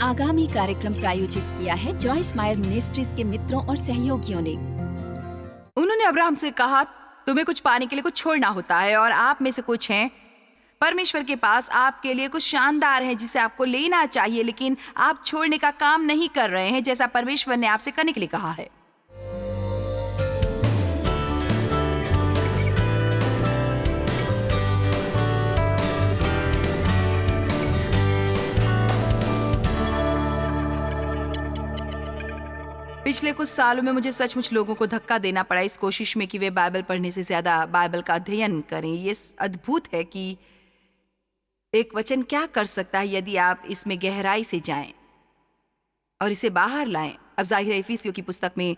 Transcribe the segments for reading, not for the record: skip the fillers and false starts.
आगामी कार्यक्रम प्रायोजित किया है जॉयस मायर मिनिस्ट्रीज के मित्रों और सहयोगियों ने। उन्होंने अब्राहम से कहा, तुम्हें कुछ पाने के लिए कुछ छोड़ना होता है और आप में से कुछ हैं परमेश्वर के पास आपके लिए कुछ शानदार है जिसे आपको लेना चाहिए, लेकिन आप छोड़ने का काम नहीं कर रहे हैं जैसा परमेश्वर ने आपसे करने के लिए कहा है। पिछले कुछ सालों में मुझे सचमुच लोगों को धक्का देना पड़ा इस कोशिश में कि वे बाइबल पढ़ने से ज्यादा बाइबल का अध्ययन करें। ये अद्भुत है कि एक वचन क्या कर सकता है यदि आप इसमें गहराई से जाएं और इसे बाहर लाएं। अब जाहिर है इफिसियों की पुस्तक में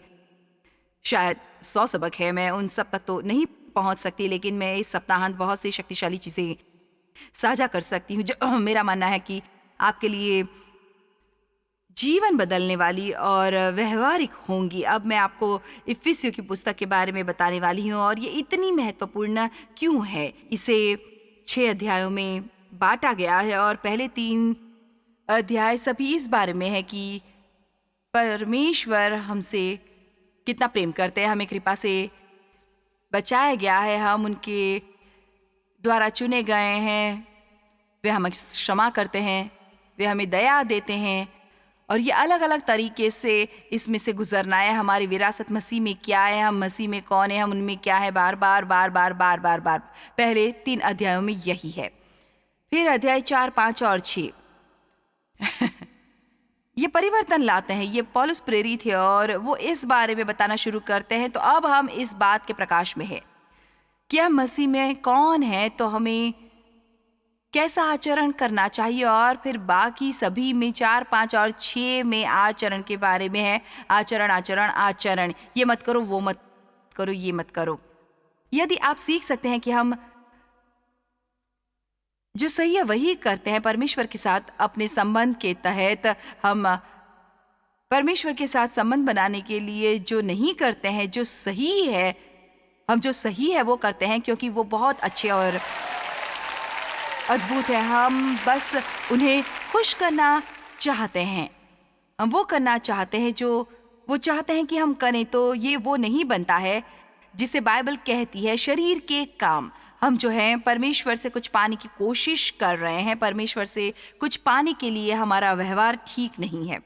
शायद 100 सबक है, मैं उन सब तक तो नहीं पहुंच सकती, लेकिन मैं इस सप्ताहांत बहुत सी शक्तिशाली चीजें साझा कर सकती हूँ जो मेरा मानना है कि आपके लिए जीवन बदलने वाली और व्यवहारिक होंगी। अब मैं आपको इफिसियों की पुस्तक के बारे में बताने वाली हूँ और ये इतनी महत्वपूर्ण क्यों है। इसे 6 अध्यायों में बांटा गया है और पहले 3 अध्याय सभी इस बारे में है कि परमेश्वर हमसे कितना प्रेम करते हैं, हमें कृपा से बचाया गया है, हम उनके द्वारा चुने गए हैं, वे हमें क्षमा करते हैं, वे हमें दया देते हैं और ये अलग अलग तरीके से इसमें से गुजरना है। हमारी विरासत मसीह में क्या है, हम मसीह में कौन है, हम उनमें क्या है, बार बार बार बार बार बार बार पहले 3 अध्यायों में यही है। फिर अध्याय 4, 5 और 6 ये परिवर्तन लाते हैं। ये पौलुस प्रेरित है और वो इस बारे में बताना शुरू करते हैं। तो अब हम इस बात के प्रकाश में है कि हम मसीह में कौन है, तो हमें कैसा आचरण करना चाहिए, और फिर बाकी सभी में 4, 5 और 6 में आचरण के बारे में है। आचरण आचरण आचरण, ये मत करो, वो मत करो, ये मत करो। यदि आप सीख सकते हैं कि हम जो सही है वही करते हैं परमेश्वर के साथ अपने संबंध के तहत, हम परमेश्वर के साथ संबंध बनाने के लिए जो नहीं करते हैं, जो सही है, हम जो सही है वो करते हैं क्योंकि वो बहुत अच्छे और अद्भुत है। हम बस उन्हें खुश करना चाहते हैं, हम वो करना चाहते हैं जो वो चाहते हैं कि हम करें। तो ये वो नहीं बनता है जिसे बाइबल कहती है शरीर के काम। हम जो हैं परमेश्वर से कुछ पाने की कोशिश कर रहे हैं, परमेश्वर से कुछ पाने के लिए हमारा व्यवहार ठीक नहीं है।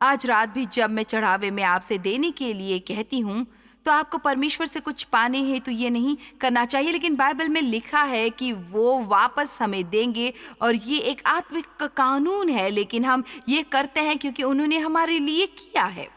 आज रात भी जब मैं चढ़ावे में आपसे देने के लिए कहती हूँ तो आपको परमेश्वर से कुछ पाने हैं तो ये नहीं करना चाहिए, लेकिन बाइबल में लिखा है कि वो वापस हमें देंगे और ये एक आत्मिक कानून है। लेकिन हम ये करते हैं क्योंकि उन्होंने हमारे लिए किया है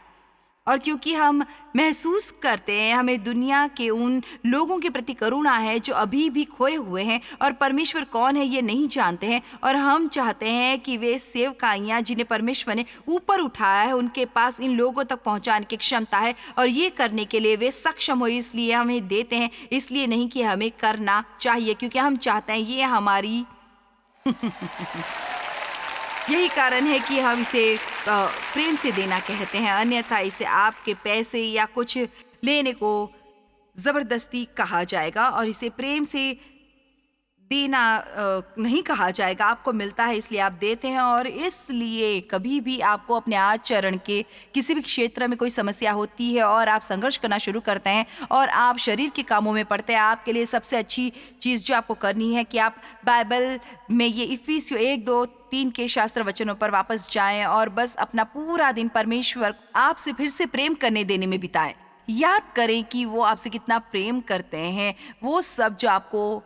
और क्योंकि हम महसूस करते हैं हमें दुनिया के उन लोगों के प्रति करुणा है जो अभी भी खोए हुए हैं और परमेश्वर कौन है ये नहीं जानते हैं, और हम चाहते हैं कि वे सेवकाइयाँ जिन्हें परमेश्वर ने ऊपर उठाया है उनके पास इन लोगों तक पहुंचाने की क्षमता है, और ये करने के लिए वे सक्षम हो, इसलिए हमें देते हैं। इसलिए नहीं कि हमें करना चाहिए, क्योंकि हम चाहते हैं ये हमारी यही कारण है कि हम इसे प्रेम से देना कहते हैं, अन्यथा इसे आपके पैसे या कुछ लेने को जबरदस्ती कहा जाएगा और इसे प्रेम से देना नहीं कहा जाएगा। आपको मिलता है इसलिए आप देते हैं, और इसलिए कभी भी आपको अपने आचरण के किसी भी क्षेत्र में कोई समस्या होती है और आप संघर्ष करना शुरू करते हैं और आप शरीर के कामों में पड़ते हैं, आपके लिए सबसे अच्छी चीज़ जो आपको करनी है कि आप बाइबल में ये इफिसियों 1, 2, 3 के शास्त्र वचनों पर वापस जाएं और बस अपना पूरा दिन परमेश्वर आपसे फिर से प्रेम करने देने में बिताएं। याद करें कि वो आपसे कितना प्रेम करते हैं, वो सब जो आपको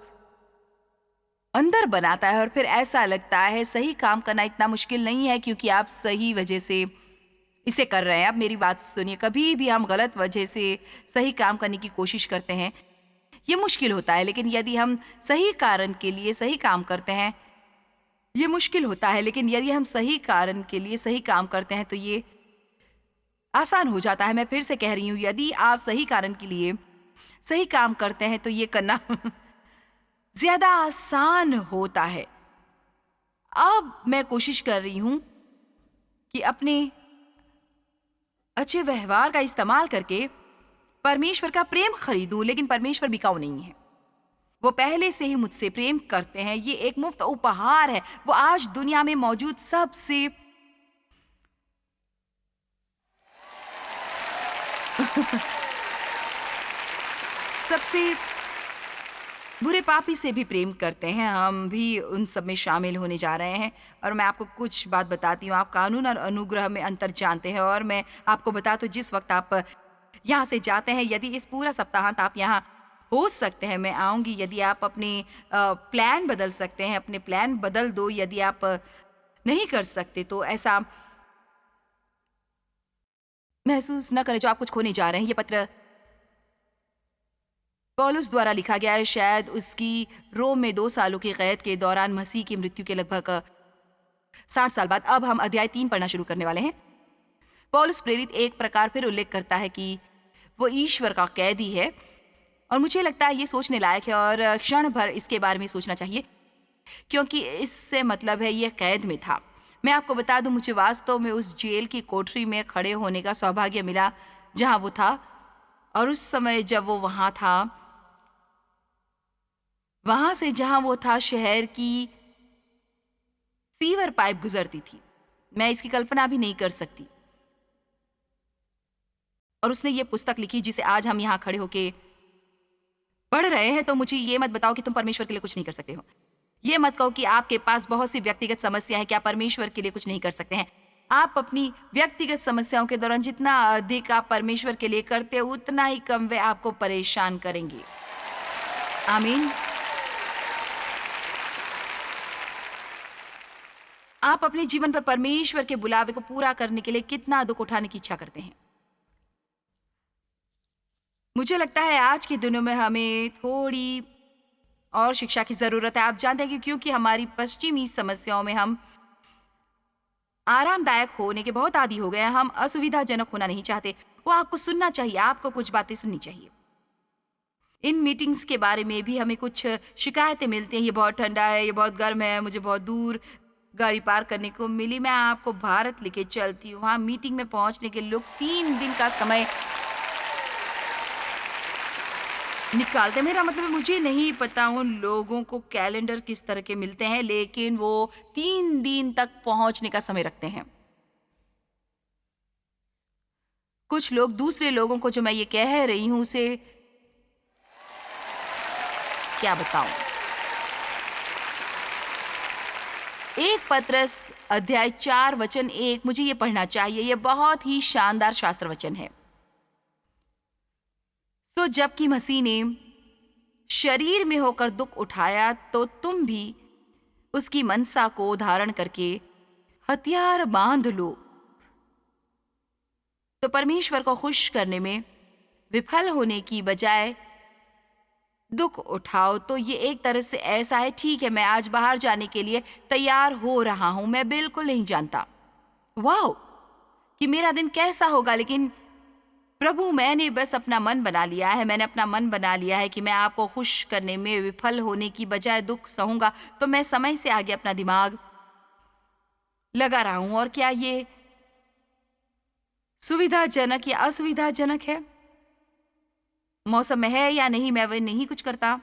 अंदर बनाता है, और फिर ऐसा लगता है सही काम करना इतना मुश्किल नहीं है क्योंकि आप सही वजह से इसे कर रहे हैं। अब मेरी बात सुनिए, कभी भी हम गलत वजह से सही काम करने की कोशिश करते हैं, ये मुश्किल होता है, लेकिन यदि हम सही कारण के लिए सही काम करते हैं, ये मुश्किल होता है, लेकिन यदि हम सही कारण के लिए सही काम करते हैं तो ये आसान हो जाता है। मैं फिर से कह रही हूँ, यदि आप सही कारण के लिए सही काम करते हैं तो ये करना ज्यादा आसान होता है। अब मैं कोशिश कर रही हूं कि अपने अच्छे व्यवहार का इस्तेमाल करके परमेश्वर का प्रेम खरीदूं, लेकिन परमेश्वर बिकाऊ नहीं है। वो पहले से ही मुझसे प्रेम करते हैं। ये एक मुफ्त उपहार है। वो आज दुनिया में मौजूद सबसे सबसे बुरे पापी से भी प्रेम करते हैं, हम भी उन सब में शामिल होने जा रहे हैं। और मैं आपको कुछ बात बताती हूँ, आप कानून और अनुग्रह में अंतर जानते हैं। और मैं आपको बता दूँ, जिस वक्त आप यहाँ से जाते हैं, यदि इस पूरा सप्ताहांत आप यहाँ हो सकते हैं, मैं आऊँगी। यदि आप अपने प्लान बदल सकते हैं, अपने प्लान बदल दो। यदि आप नहीं कर सकते तो ऐसा महसूस न करें जो आप कुछ खोने जा रहे हैं। ये पत्र पौलुस द्वारा लिखा गया है, शायद उसकी रोम में 2 सालों की कैद के दौरान मसीह की मृत्यु के लगभग 60 साल बाद। अब हम अध्याय 3 पढ़ना शुरू करने वाले हैं। पौलुस प्रेरित एक प्रकार फिर उल्लेख करता है कि वो ईश्वर का कैदी है, और मुझे लगता है ये सोचने लायक है और क्षण भर इसके बारे में सोचना चाहिए, क्योंकि इससे मतलब है ये कैद में था। मैं आपको बता दूं, मुझे वास्तव में उस जेल की कोठरी में खड़े होने का सौभाग्य मिला जहां वो था। और उस समय जब वो वहां था, वहां से जहां वो था, शहर की सीवर पाइप गुजरती थी। मैं इसकी कल्पना भी नहीं कर सकती। और उसने ये पुस्तक लिखी जिसे आज हम यहाँ खड़े होके पढ़ रहे हैं। तो मुझे ये मत बताओ कि तुम परमेश्वर के लिए कुछ नहीं कर सकते हो। ये मत कहो कि आपके पास बहुत सी व्यक्तिगत समस्या है, क्या परमेश्वर के लिए कुछ नहीं कर सकते हैं। आप अपनी व्यक्तिगत समस्याओं के दौरान जितना अधिक आप परमेश्वर के लिए करते हो, उतना ही कम वे आपको परेशान करेंगे। आमीन। आप अपने जीवन पर परमेश्वर के बुलावे को पूरा करने के लिए कितना दुख उठाने की इच्छा करते हैं। मुझे लगता है आज के दिनों में हमें थोड़ी और शिक्षा की जरूरत है। आप जानते हैं कि क्योंकि हमारी पश्चिमी समस्याओं में हम आरामदायक होने के बहुत आदी हो गए हैं, हम असुविधाजनक होना नहीं चाहते। वो आपको सुनना चाहिए, आपको कुछ बातें सुननी चाहिए। इन मीटिंग्स के बारे में भी हमें कुछ शिकायतें मिलती हैं, ये बहुत ठंडा है, ये बहुत गर्म है, मुझे बहुत दूर गाड़ी पार करने को मिली। मैं आपको भारत लेके चलती हूँ। वहाँ मीटिंग में पहुँचने के लोग 3 दिन का समय निकालते। मेरा मतलब है, मुझे नहीं पता उन लोगों को कैलेंडर किस तरह के मिलते हैं, लेकिन वो 3 दिन तक पहुंचने का समय रखते हैं। कुछ लोग दूसरे लोगों को, जो मैं ये कह रही हूं, उसे क्या बताऊं। 1 पत्रस अध्याय 4 वचन 1, मुझे ये पढ़ना चाहिए। ये बहुत ही शानदार शास्त्र वचन है। तो जबकि मसीह ने शरीर में होकर दुख उठाया, तो तुम भी उसकी मनसा को धारण करके हथियार बांध लो। तो परमेश्वर को खुश करने में विफल होने की बजाय दुख उठाओ। तो ये एक तरह से ऐसा है, ठीक है, मैं आज बाहर जाने के लिए तैयार हो रहा हूं। मैं बिल्कुल नहीं जानता वाह कि मेरा दिन कैसा होगा, लेकिन प्रभु, मैंने बस अपना मन बना लिया है। मैंने अपना मन बना लिया है कि मैं आपको खुश करने में विफल होने की बजाय दुख सहूंगा। तो मैं समय से आगे अपना दिमाग लगा रहा हूं। और क्या ये सुविधाजनक या असुविधाजनक है, मौसम में है या नहीं, मैं वह नहीं कुछ करता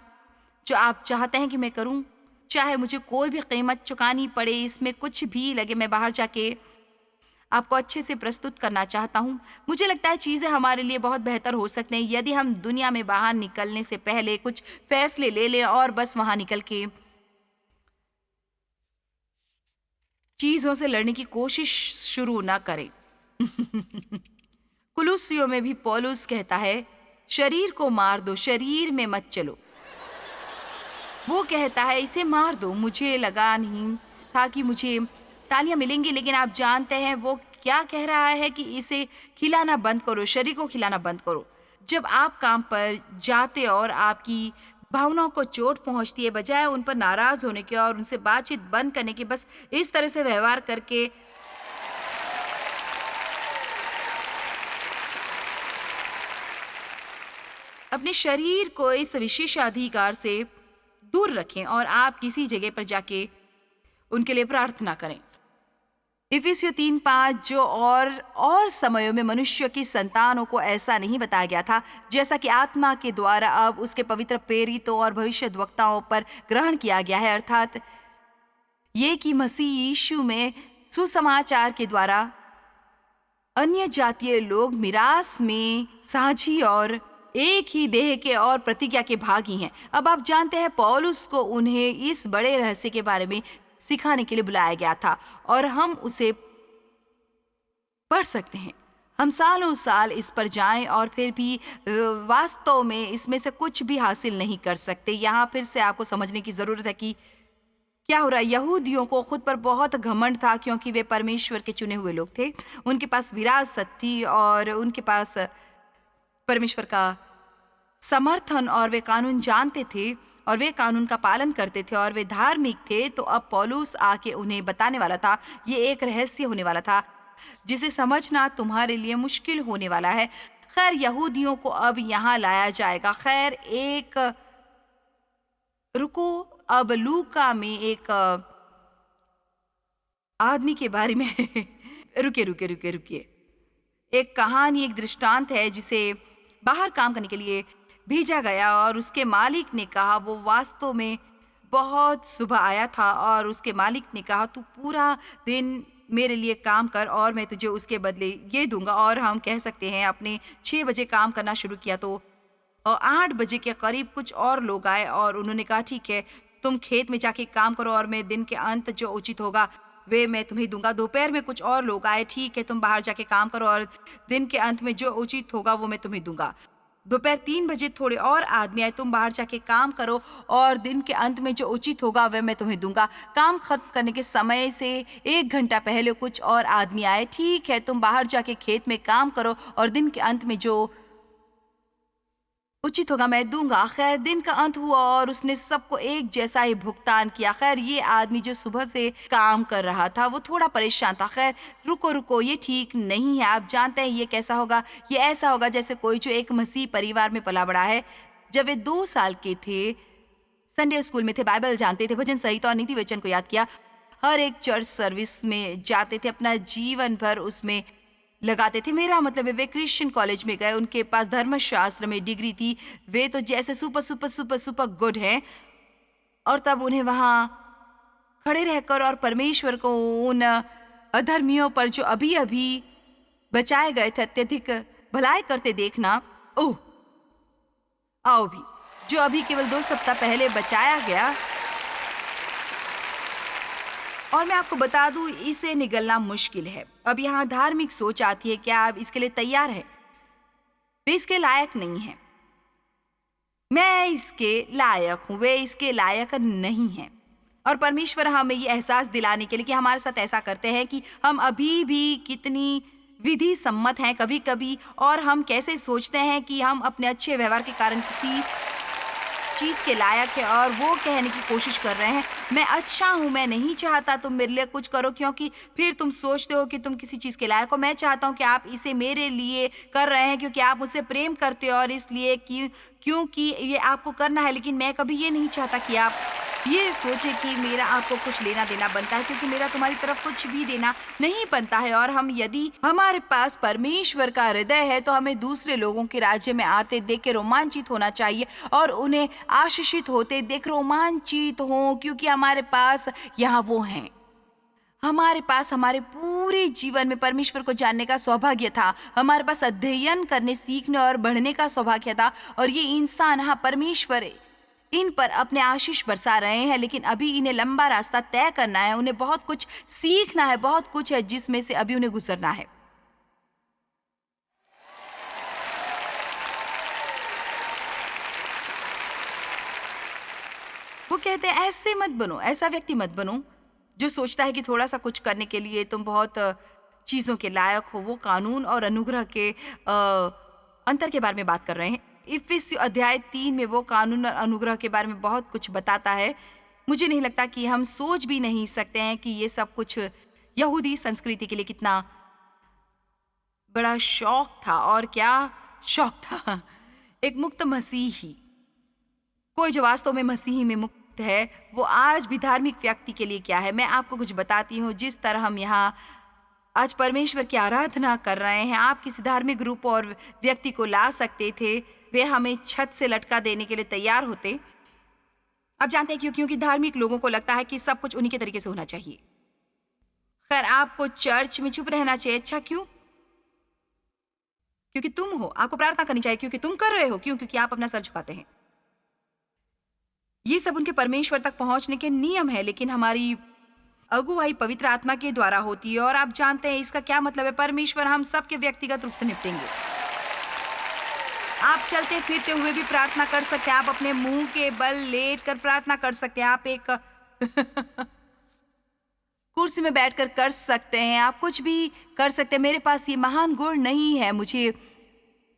जो आप चाहते हैं कि मैं करूं। चाहे मुझे कोई भी कीमत चुकानी पड़े, इसमें कुछ भी लगे, मैं बाहर जाके आपको अच्छे से प्रस्तुत करना चाहता हूं। मुझे लगता है चीजें हमारे लिए बहुत बेहतर हो सकते हैं यदि हम दुनिया में बाहर निकलने से पहले कुछ फैसले ले लें और बस वहां निकल के चीजों से लड़ने की कोशिश शुरू ना करें। कुलुस्सियों में भी पौलुस कहता है, शरीर को मार दो, शरीर में मत चलो। वो कहता है, इसे मार दो। मुझे लगा नहीं था कि मुझे तालियां मिलेंगी, लेकिन आप जानते हैं वो क्या कह रहा है कि इसे खिलाना बंद करो, शरीर को खिलाना बंद करो। जब आप काम पर जाते और आपकी भावनाओं को चोट पहुंचती है, बजाय उन पर नाराज होने के और उनसे बातचीत बंद करने के, बस इस तरह से व्यवहार करके अपने शरीर को इस विशेषाधिकार से दूर रखें और आप किसी जगह पर जाके उनके लिए प्रार्थना करें। इफिसियों 3:5, जो और समयों में मनुष्य की संतानों को ऐसा नहीं बताया गया था, जैसा कि आत्मा के द्वारा अब उसके पवित्र प्रेरितों और भविष्यद्वक्ताओं पर ग्रहण किया गया है, अर्थात ये कि मसीह यीशु में सुसमाचार के द्वारा अन्य जातीय लोग मिरास में साझी और एक ही देह के और प्रतिज्ञा के भागी हैं। अब आप जानते हैं पौलुस को उन्हें इस बड़े रहस्य के बारे में सिखाने के लिए बुलाया गया था और हम उसे पढ़ सकते हैं। हम सालों साल इस पर जाएं और फिर भी वास्तव में इसमें से कुछ भी हासिल नहीं कर सकते। यहाँ फिर से आपको समझने की जरूरत है कि क्या हो रहा है। यहूदियों को खुद पर बहुत घमंड था क्योंकि वे परमेश्वर के चुने हुए लोग थे। उनके पास विरासत थी और उनके पास परमेश्वर का समर्थन और वे कानून जानते थे और वे कानून का पालन करते थे और वे धार्मिक थे। तो अब पौलुस आके उन्हें बताने वाला था। ये एक रहस्य होने वाला था जिसे समझना तुम्हारे लिए मुश्किल होने वाला है। खैर, यहूदियों को अब यहाँ लाया जाएगा। खैर, एक रुको, अब लूका में एक आदमी के बारे में रुकिए। एक कहानी, एक दृष्टांत है जिसे बाहर काम करने के लिए भेजा गया और उसके मालिक ने कहा, वो वास्तव में बहुत सुबह आया था और उसके मालिक ने कहा, तू पूरा दिन मेरे लिए काम कर और मैं तुझे उसके बदले ये दूंगा। और हम कह सकते हैं अपने 6 बजे काम करना शुरू किया तो 8 बजे के करीब कुछ और लोग आए और उन्होंने कहा, ठीक है, तुम खेत में जाके काम करो और मैं दिन के अंत जो उचित होगा वे मैं तुम्हें दूंगा। दोपहर में कुछ और लोग आए, ठीक है, तुम बाहर जाके काम करो और दिन के अंत में जो उचित होगा वो मैं तुम्हें दूंगा। दोपहर 3 बजे थोड़े और आदमी आए, तुम बाहर जाके काम करो और दिन के अंत में जो उचित होगा वह मैं तुम्हें दूंगा। काम खत्म करने के समय से 1 घंटा पहले कुछ और आदमी आए, ठीक है, तुम बाहर जाके खेत में काम करो और दिन के अंत में जो उचित होगा मैं दूंगा। खैर, दिन का अंत हुआ और उसने सबको एक जैसा ही भुगतान किया। खैर, ये आदमी जो सुबह से काम कर रहा था वो थोड़ा परेशान था। खैर, रुको, ये ठीक नहीं है। आप जानते हैं ये कैसा होगा? ये ऐसा होगा जैसे कोई जो एक मसीह परिवार में पला बड़ा है। जब वे 2 साल के थे, संडे स्कूल में थे, बाइबल जानते थे, भजन संहिता और नीति वचन को याद किया, हर एक चर्च सर्विस में जाते थे, अपना जीवन भर उसमें लगाते थे। मेरा मतलब है वे क्रिश्चियन कॉलेज में गए, उनके पास धर्मशास्त्र में डिग्री थी, वे तो जैसे सुपर गुड हैं। और तब उन्हें वहाँ खड़े रहकर और परमेश्वर को उन अधर्मियों पर जो अभी अभी बचाए गए थे अत्यधिक भलाई करते देखना, ओह आओ भी, जो अभी केवल 2 सप्ताह पहले बचाया गया। और मैं आपको बता दूं, इसे निगलना मुश्किल है। अब यहाँ धार्मिक सोच आती है, क्या आप इसके लिए तैयार हैं? वे इसके लायक नहीं हैं। मैं इसके लायक हूँ, वे इसके लायक नहीं हैं। और परमेश्वर हमें ये एहसास दिलाने के लिए कि हमारे साथ ऐसा करते हैं कि हम अभी भी कितनी विधि सम्मत हैं कभी कभी, और हम कैसे सोचते हैं कि हम अपने अच्छे व्यवहार के कारण किसी चीज के लायक है और वो कहने की कोशिश कर रहे हैं, मैं अच्छा हूं, मैं नहीं चाहता तुम मेरे लिए कुछ करो क्योंकि फिर तुम सोचते हो कि तुम किसी चीज के लायक हो। मैं चाहता हूं कि आप इसे मेरे लिए कर रहे हैं क्योंकि आप मुझसे प्रेम करते हो और इसलिए क्योंकि ये आपको करना है। लेकिन मैं कभी ये नहीं चाहता कि आप ये सोचे कि मेरा आपको कुछ लेना देना बनता है, क्योंकि मेरा तुम्हारी तरफ कुछ भी देना नहीं बनता है। और हम यदि हमारे पास परमेश्वर का हृदय है तो हमें दूसरे लोगों के राज्य में आते देख के रोमांचित होना चाहिए और उन्हें आशीषित होते देख रोमांचित हो, क्योंकि हमारे पास यहाँ वो हैं। हमारे पास हमारे पूरे जीवन में परमेश्वर को जानने का सौभाग्य था, हमारे पास अध्ययन करने, सीखने और बढ़ने का सौभाग्य था। और ये इंसान, हाँ, परमेश्वर इन पर अपने आशीष बरसा रहे हैं, लेकिन अभी इन्हें लंबा रास्ता तय करना है, उन्हें बहुत कुछ सीखना है, बहुत कुछ है जिसमें से अभी उन्हें गुजरना है। वो कहते हैं ऐसे मत बनो, ऐसा व्यक्ति मत बनो जो सोचता है कि थोड़ा सा कुछ करने के लिए तुम बहुत चीजों के लायक हो। वो कानून और अनुग्रह के अंतर के बारे में बात कर रहे हैं। इफिसियों अध्याय 3 में वो कानून और अनुग्रह के बारे में बहुत कुछ बताता है। मुझे नहीं लगता कि हम सोच भी नहीं सकते हैं कि ये सब कुछ यहूदी संस्कृति के लिए कितना बड़ा शौक था। और क्या शौक था! एक मुक्त मसीही, कोई जो वास्तव में मसीही में मुक्त है, वो आज भी धार्मिक व्यक्ति के लिए क्या है। मैं आपको कुछ बताती हूँ। जिस तरह हम यहाँ आज परमेश्वर की आराधना कर रहे हैं, आप किसी धार्मिक ग्रुप और व्यक्ति को ला सकते थे, वे हमें छत से लटका देने के लिए तैयार होते। आप जानते हैं क्यों? क्योंकि धार्मिक लोगों को लगता है कि सब कुछ उन्हीं के तरीके से होना चाहिए। खैर, आपको चर्च में चुप रहना चाहिए। अच्छा, क्यों? क्योंकि तुम हो। आपको प्रार्थना करनी चाहिए क्योंकि तुम कर रहे हो। क्यों? क्योंकि आप अपना सर झुकाते हैं। ये सब उनके परमेश्वर तक पहुंचने के नियम है, लेकिन हमारी अगुवाई पवित्र आत्मा के द्वारा होती है। और आप जानते हैं इसका क्या मतलब है। परमेश्वर हम सबके व्यक्तिगत रूप से निपटेंगे। आप चलते फिरते हुए भी प्रार्थना कर सकते हैं। आप अपने मुंह के बल लेट कर प्रार्थना कर सकते हैं। आप एक कुर्सी में बैठकर कर सकते हैं। आप कुछ भी कर सकते हैं। मेरे पास ये महान गुण नहीं है। मुझे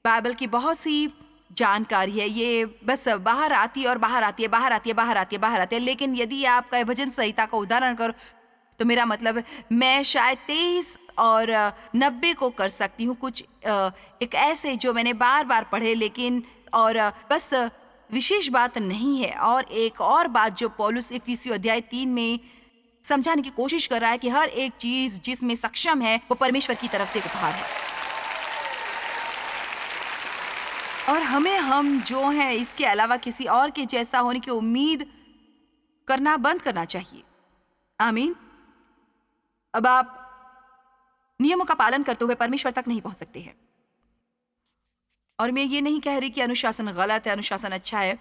बाइबल की बहुत सी जानकारी है। ये बस बाहर आती है और बाहर आती है, बाहर आती है, बाहर आती है, बाहर आती है। लेकिन यदि आपका भजन संहिता का उदाहरण करो तो मेरा मतलब मैं शायद 23 और 90 को कर सकती हूँ। कुछ एक ऐसे जो मैंने बार बार पढ़े, लेकिन और बस विशेष बात नहीं है। और एक और बात जो पौलुस इफिसियों अध्याय 3 में समझाने की कोशिश कर रहा है कि हर एक चीज जिसमें सक्षम है वो परमेश्वर की तरफ से एक उपहार है। और हम जो हैं इसके अलावा किसी और के जैसा होने की उम्मीद करना बंद करना चाहिए। आमीन। अब आप नियमों का पालन करते हुए परमेश्वर तक नहीं पहुंच सकते हैं। और मैं ये नहीं कह रही कि अनुशासन गलत है, अनुशासन अच्छा है।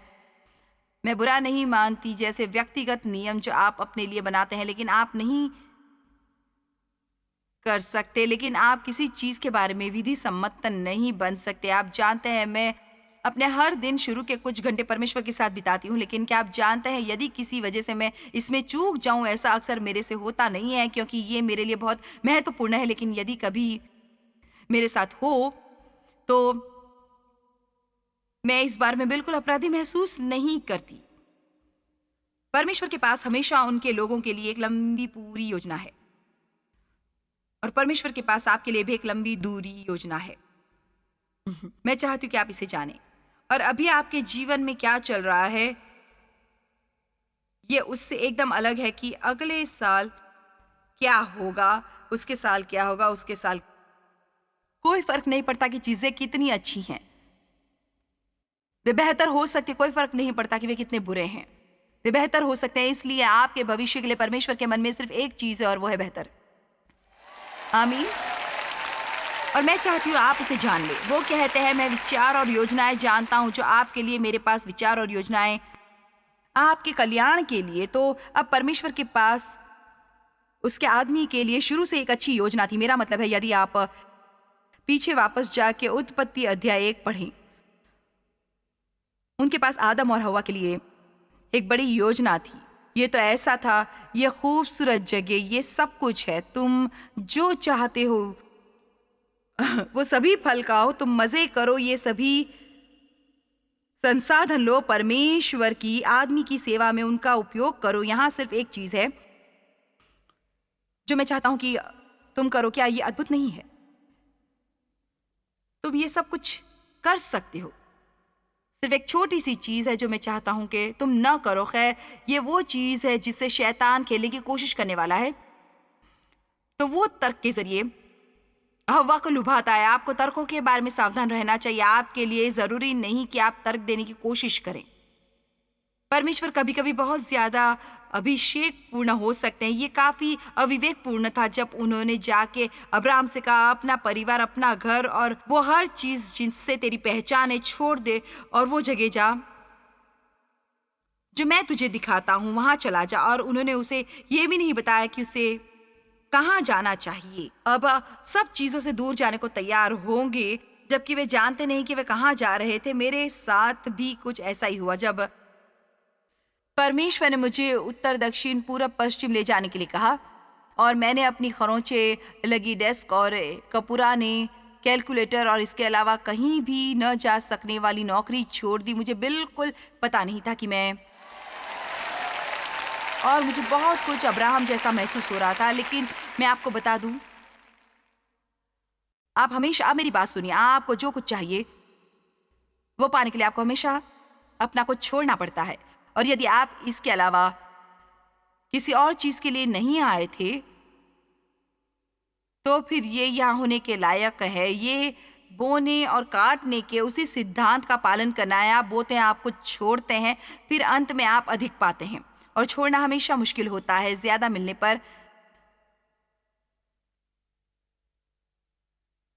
मैं बुरा नहीं मानती जैसे व्यक्तिगत नियम जो आप अपने लिए बनाते हैं, लेकिन आप नहीं कर सकते। लेकिन आप किसी चीज के बारे में विधि सम्मत नहीं बन सकते। आप जानते हैं मैं अपने हर दिन शुरू के कुछ घंटे परमेश्वर के साथ बिताती हूँ, लेकिन क्या आप जानते हैं यदि किसी वजह से मैं इसमें चूक जाऊं, ऐसा अक्सर मेरे से होता नहीं है क्योंकि ये मेरे लिए बहुत महत्वपूर्ण है, लेकिन यदि कभी मेरे साथ हो तो मैं इस बारे में बिल्कुल अपराधी महसूस नहीं करती। परमेश्वर के पास हमेशा उनके लोगों के लिए एक लंबी पूरी योजना है और परमेश्वर के पास आपके लिए भी एक लंबी दूरी योजना है। मैं चाहती हूँ कि आप इसे जानें। और अभी आपके जीवन में क्या चल रहा है ये उससे एकदम अलग है कि अगले साल क्या होगा, उसके साल क्या होगा, उसके साल कोई फर्क नहीं पड़ता कि चीजें कितनी अच्छी हैं, वे बेहतर हो सकती, कोई फर्क नहीं पड़ता कि वे कितने बुरे हैं, वे बेहतर हो सकते हैं। इसलिए आपके भविष्य के लिए परमेश्वर के मन में सिर्फ एक चीज है और वो है बेहतर। आमीन। और मैं चाहती हूँ आप इसे जान ले। वो कहते हैं मैं विचार और योजनाएं जानता हूँ जो आपके लिए, मेरे पास विचार और योजनाएं आपके कल्याण के लिए। तो अब परमेश्वर के पास उसके आदमी के लिए शुरू से एक अच्छी योजना थी। मेरा मतलब है यदि आप पीछे वापस जाके उत्पत्ति अध्याय 1 पढ़ें, उनके पास आदम और हवा के लिए एक बड़ी योजना थी। ये तो ऐसा था, ये खूबसूरत जगह, ये सब कुछ है, तुम जो चाहते हो वो सभी फल खाओ, तुम मजे करो, ये सभी संसाधन लो, परमेश्वर की आदमी की सेवा में उनका उपयोग करो। यहां सिर्फ एक चीज है जो मैं चाहता हूं कि तुम करो। क्या ये अद्भुत नहीं है? तुम ये सब कुछ कर सकते हो। सिर्फ एक छोटी सी चीज है जो मैं चाहता हूं कि तुम ना करो। खैर, ये वो चीज है जिससे शैतान खेलने की कोशिश करने वाला है। तो वो तर्क के जरिए हवा को लुभाता है। आपको तर्कों के बारे में सावधान रहना चाहिए। आपके लिए जरूरी नहीं कि आप तर्क देने की कोशिश करें। परमेश्वर कभी कभी बहुत ज्यादा अभिषेक पूर्ण हो सकते हैं। ये काफी अविवेक पूर्ण था जब उन्होंने जाके अब्राहम से कहा अपना परिवार, अपना घर और वो हर चीज जिनसे तेरी पहचान है छोड़ दे और वो जगह जा जो मैं तुझे दिखाता हूं, वहां चला जा। और उन्होंने उसे ये भी नहीं बताया कि उसे कहाँ जाना चाहिए। अब सब चीजों से दूर जाने को तैयार होंगे जबकि वे जानते नहीं कि वे कहाँ जा रहे थे। मेरे साथ भी कुछ ऐसा ही हुआ जब परमेश्वर ने मुझे उत्तर, दक्षिण, पूरब, पश्चिम ले जाने के लिए कहा और मैंने अपनी खरोंचे लगी डेस्क और पुराने कैलकुलेटर और इसके अलावा कहीं भी न जा सकने वाली नौकरी छोड़ दी। मुझे बिल्कुल पता नहीं था कि मैं, और मुझे बहुत कुछ अब्राहम जैसा महसूस हो रहा था। लेकिन मैं आपको बता दूं, आप हमेशा, आप मेरी बात सुनिए, आपको जो कुछ चाहिए वो पाने के लिए आपको हमेशा अपना कुछ छोड़ना पड़ता है। और यदि आप इसके अलावा किसी और चीज के लिए नहीं आए थे तो फिर ये यहाँ होने के लायक है। ये बोने और काटने के उसी सिद्धांत का पालन करना है। आप बोते हैं, आप कुछ छोड़ते हैं, फिर अंत में आप अधिक पाते हैं। और छोड़ना हमेशा मुश्किल होता है। ज्यादा मिलने पर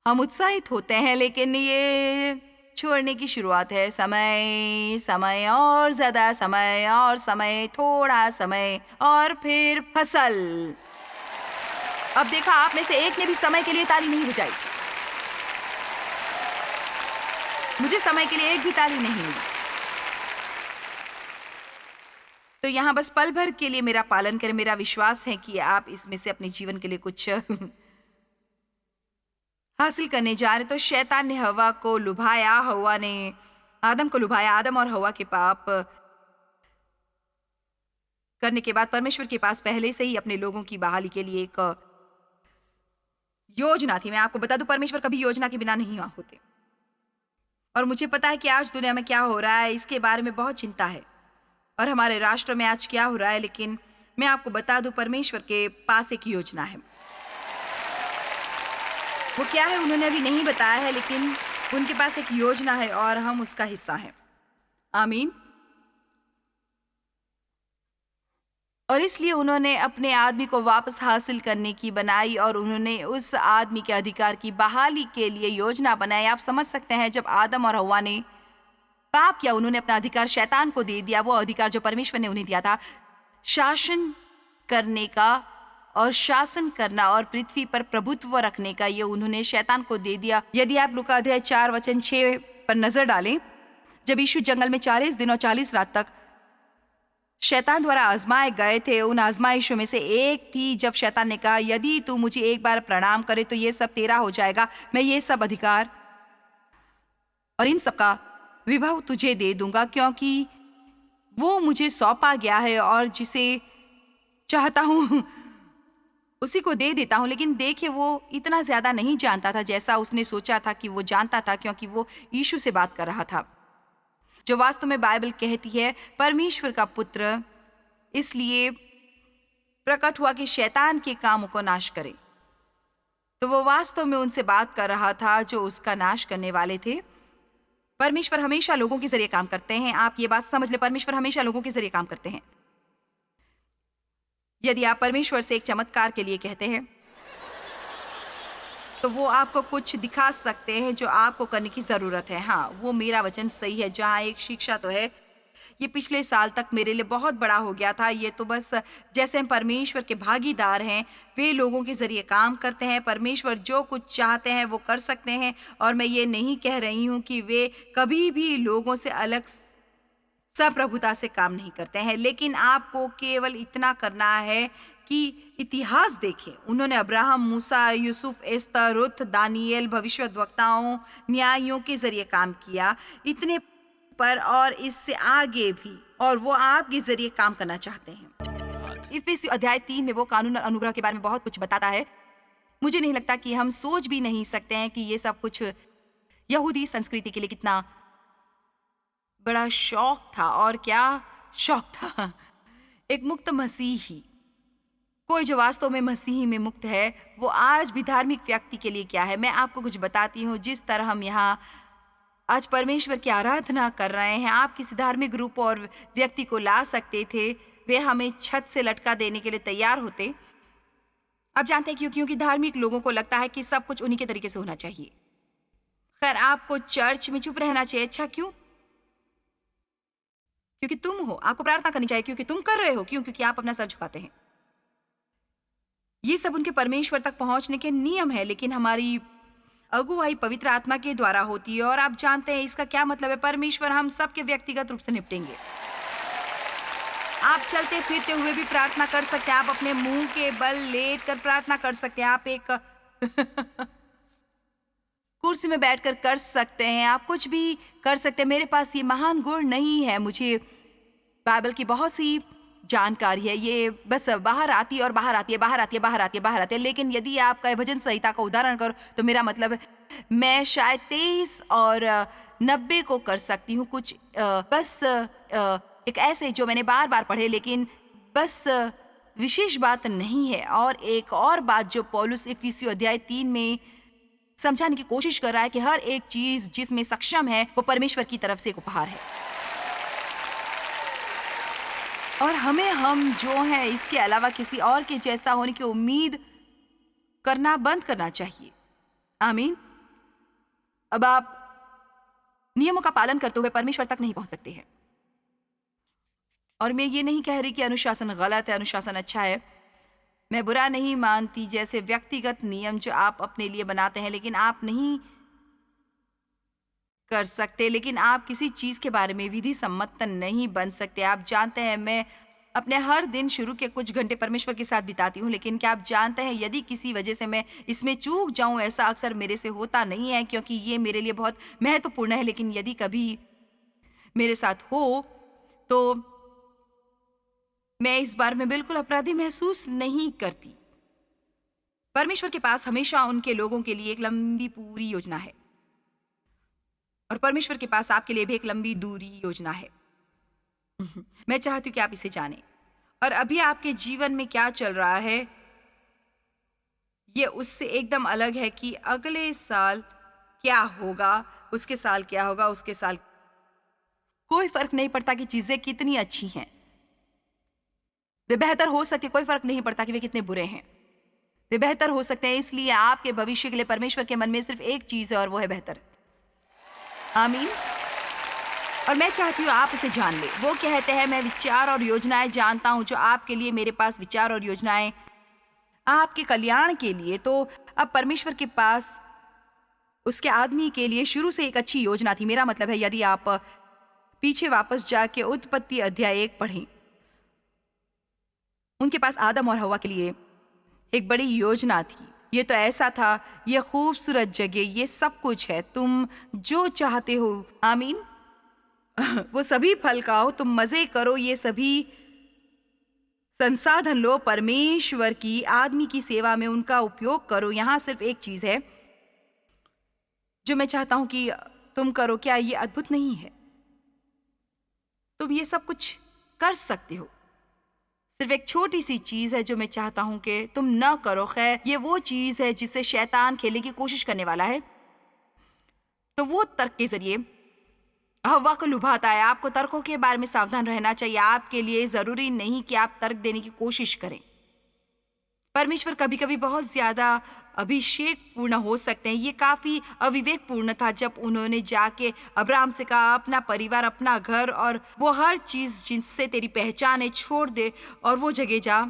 हम उत्साहित होते हैं, लेकिन ये छोड़ने की शुरुआत है। समय, समय और ज़्यादा समय और समय, थोड़ा समय और फिर फसल। अब देखा, आप में से एक ने भी समय के लिए ताली नहीं बजाई। मुझे समय के लिए एक भी ताली नहीं मिली। तो यहाँ बस पल भर के लिए मेरा पालन करें। मेरा विश्वास है कि आप इसमें से अपने जीवन के लिए कुछ हासिल करने जा रहे। तो शैतान ने हवा को लुभाया, हवा ने आदम को लुभाया। आदम और हवा के पाप करने के बाद परमेश्वर के पास पहले से ही अपने लोगों की बहाली के लिए एक योजना थी। मैं आपको बता दूं, परमेश्वर कभी योजना के बिना नहीं होते। और मुझे पता है कि आज दुनिया में क्या हो रहा है, इसके बारे में बहुत चिंता है। और हमारे राष्ट्र में आज क्या हो रहा है, लेकिन मैं आपको बता दूं, परमेश्वर के पास एक योजना है। वो क्या है उन्होंने अभी नहीं बताया है, लेकिन उनके पास एक योजना है और हम उसका हिस्सा हैं। आमीन। और इसलिए उन्होंने अपने आदमी को वापस हासिल करने की बनाई और उन्होंने उस आदमी के अधिकार की बहाली के लिए योजना बनाई। आप समझ सकते हैं, जब आदम और हव्वा ने पाप किया, उन्होंने अपना अधिकार शैतान को दे दिया। वो अधिकार जो परमेश्वर ने उन्हें दिया था शासन करने का और शासन करना और पृथ्वी पर प्रभुत्व रखने का, ये उन्होंने शैतान को दे दिया। यदि आप लूका अध्याय 4:6 पर नजर डालें, जब यीशु जंगल में 40 दिन और 40 रात तक शैतान द्वारा आजमाए गए थे, उन आजमाइशों में से एक थी जब शैतान ने कहा, यदि तू मुझे एक बार प्रणाम करे तो ये सब तेरा हो जाएगा। मैं ये सब अधिकार और इन सब का विभव तुझे दे दूंगा, क्योंकि वो मुझे सौंपा गया है और जिसे चाहता हूं उसी को दे देता हूं। लेकिन देखिए, वो इतना ज्यादा नहीं जानता था जैसा उसने सोचा था कि वो जानता था, क्योंकि वो यीशु से बात कर रहा था, जो वास्तव में बाइबल कहती है परमेश्वर का पुत्र इसलिए प्रकट हुआ कि शैतान के कामों को नाश करे। तो वो वास्तव में उनसे बात कर रहा था जो उसका नाश करने वाले थे। परमेश्वर हमेशा लोगों के जरिए काम करते हैं। आप ये बात समझ ले, परमेश्वर हमेशा लोगों के जरिए काम करते हैं। यदि आप परमेश्वर से एक चमत्कार के लिए कहते हैं, तो वो आपको कुछ दिखा सकते हैं जो आपको करने की जरूरत है। हाँ, वो मेरा वचन सही है। जहाँ एक शिक्षा तो है, ये पिछले साल तक मेरे लिए बहुत बड़ा हो गया था। ये तो बस जैसे हम परमेश्वर के भागीदार हैं, वे लोगों के जरिए काम करते हैं। परमेश्वर जो कुछ चाहते हैं वो कर सकते हैं। और मैं ये नहीं कह रही हूँ कि वे कभी भी लोगों से अलग संप्रभुता से काम नहीं करते हैं, लेकिन आपको केवल इतना करना है कि इतिहास देखें। उन्होंने अब्राहम, मूसा, यूसुफ, एस्तर, रुथ, दानियल, भविष्यद्वक्ताओं, न्यायियों के जरिए काम किया, इतने पर और इससे आगे भी, और वो आपके जरिए काम करना चाहते हैं। इफिसियों अध्याय 3 में वो कानून और अनुग्रह के बारे में बहुत कुछ बताता है। मुझे नहीं लगता कि हम सोच भी नहीं सकते हैं कि ये सब कुछ यहूदी संस्कृति के लिए कितना बड़ा शौक था। और क्या शौक था! एक मुक्त मसीही, कोई जो वास्तव में मसीही में मुक्त है, वो आज भी धार्मिक व्यक्ति के लिए क्या है। मैं आपको कुछ बताती हूँ। जिस तरह हम यहाँ आज परमेश्वर की आराधना कर रहे हैं, आप किसी धार्मिक ग्रुप और व्यक्ति को ला सकते थे, वे हमें छत से लटका देने के लिए तैयार होते। आप जानते हैं क्यों? क्योंकि धार्मिक लोगों को लगता है कि सब कुछ उन्हीं के तरीके से होना चाहिए। खैर, आपको चर्च में चुप रहना चाहिए। अच्छा, क्यों? क्योंकि तुम हो। आपको प्रार्थना करनी चाहिए क्योंकि तुम कर रहे हो। क्यों? क्योंकि आप अपना सर झुकाते हैं। ये सब उनके परमेश्वर तक पहुंचने के नियम है, लेकिन हमारी अगुवाई पवित्र आत्मा के द्वारा होती है। और आप जानते हैं इसका क्या मतलब है। परमेश्वर हम सब के व्यक्तिगत रूप से निपटेंगे। आप चलते फिरते हुए भी प्रार्थना कर सकते हैं। आप अपने मुंह के बल लेट कर प्रार्थना कर सकते हैं। आप एक कुर्सी में बैठकर कर सकते हैं। आप कुछ भी कर सकते हैं। मेरे पास ये महान गुण नहीं है। मुझे बाइबल की बहुत सी जानकारी है, ये बस बाहर आती है और बाहर आती है, बाहर आती है, बाहर आती है, बाहर आती है। लेकिन यदि आपका भजन संहिता का उदाहरण करो तो मेरा मतलब मैं शायद 23 और 90 को कर सकती हूँ। कुछ बस एक ऐसे जो मैंने बार बार पढ़े, लेकिन बस विशेष बात नहीं है। और एक और बात जो पौलुस इफिसियों अध्याय 3 में समझाने की कोशिश कर रहा है कि हर एक चीज जिसमें सक्षम है वो परमेश्वर की तरफ से एक उपहार है। और हमें हम जो हैं इसके अलावा किसी और के जैसा होने की उम्मीद करना बंद करना चाहिए। आमीन। अब आप नियमों का पालन करते हुए परमेश्वर तक नहीं पहुंच सकते हैं। और मैं ये नहीं कह रही कि अनुशासन गलत है, अनुशासन अच्छा है। मैं बुरा नहीं मानती जैसे व्यक्तिगत नियम जो आप अपने लिए बनाते हैं, लेकिन आप नहीं कर सकते, लेकिन आप किसी चीज के बारे में विधि सम्मत नहीं बन सकते। आप जानते हैं, मैं अपने हर दिन शुरू के कुछ घंटे परमेश्वर के साथ बिताती हूँ, लेकिन क्या आप जानते हैं यदि किसी वजह से मैं इसमें चूक जाऊं, ऐसा अक्सर मेरे से होता नहीं है क्योंकि ये मेरे लिए बहुत महत्वपूर्ण है, लेकिन यदि कभी मेरे साथ हो तो मैं इस बार में बिल्कुल अपराधी महसूस नहीं करती। परमेश्वर के पास हमेशा उनके लोगों के लिए एक लंबी पूरी योजना है, और परमेश्वर के पास आपके लिए भी एक लंबी दूरी योजना है। मैं चाहती हूँ कि आप इसे जानें। और अभी आपके जीवन में क्या चल रहा है ये उससे एकदम अलग है कि अगले साल क्या होगा, उसके साल क्या होगा, उसके साल कोई फर्क नहीं पड़ता कि चीजें कितनी अच्छी हैं, वे बेहतर हो सकती, कोई फर्क नहीं पड़ता कि वे कितने बुरे हैं, वे बेहतर हो सकते हैं। इसलिए आपके भविष्य के लिए परमेश्वर के मन में सिर्फ एक चीज है और वो है बेहतर। आमीन। और मैं चाहती हूँ आप इसे जान ले। वो कहते हैं मैं विचार और योजनाएं जानता हूँ जो आपके लिए, मेरे पास विचार और योजनाएं आपके कल्याण के लिए। तो अब परमेश्वर के पास उसके आदमी के लिए शुरू से एक अच्छी योजना थी। मेरा मतलब है यदि आप पीछे वापस जाके उत्पत्ति अध्याय 1 पढ़ें, उनके पास आदम और हवा के लिए एक बड़ी योजना थी। ये तो ऐसा था, ये खूबसूरत जगह, ये सब कुछ है, तुम जो चाहते हो, आमीन, वो सभी फल खाओ, तुम मजे करो, ये सभी संसाधन लो, परमेश्वर की आदमी की सेवा में उनका उपयोग करो। यहां सिर्फ एक चीज है जो मैं चाहता हूं कि तुम करो। क्या ये अद्भुत नहीं है? तुम ये सब कुछ कर सकते हो। सिर्फ एक छोटी सी चीज है जो मैं चाहता हूं कि तुम न करो। खैर, ये वो चीज है जिससे शैतान खेलने की कोशिश करने वाला है। तो वो तर्क के जरिए हवा को लुभाता है। आपको तर्कों के बारे में सावधान रहना चाहिए। आपके लिए जरूरी नहीं कि आप तर्क देने की कोशिश करें। परमेश्वर कभी कभी बहुत ज्यादा अभिषेक पूर्ण हो सकते हैं। ये काफी अविवेक पूर्ण था जब उन्होंने जाके अब्राहम से कहा अपना परिवार, अपना घर और वो हर चीज जिनसे तेरी पहचान है छोड़ दे और वो जगह जा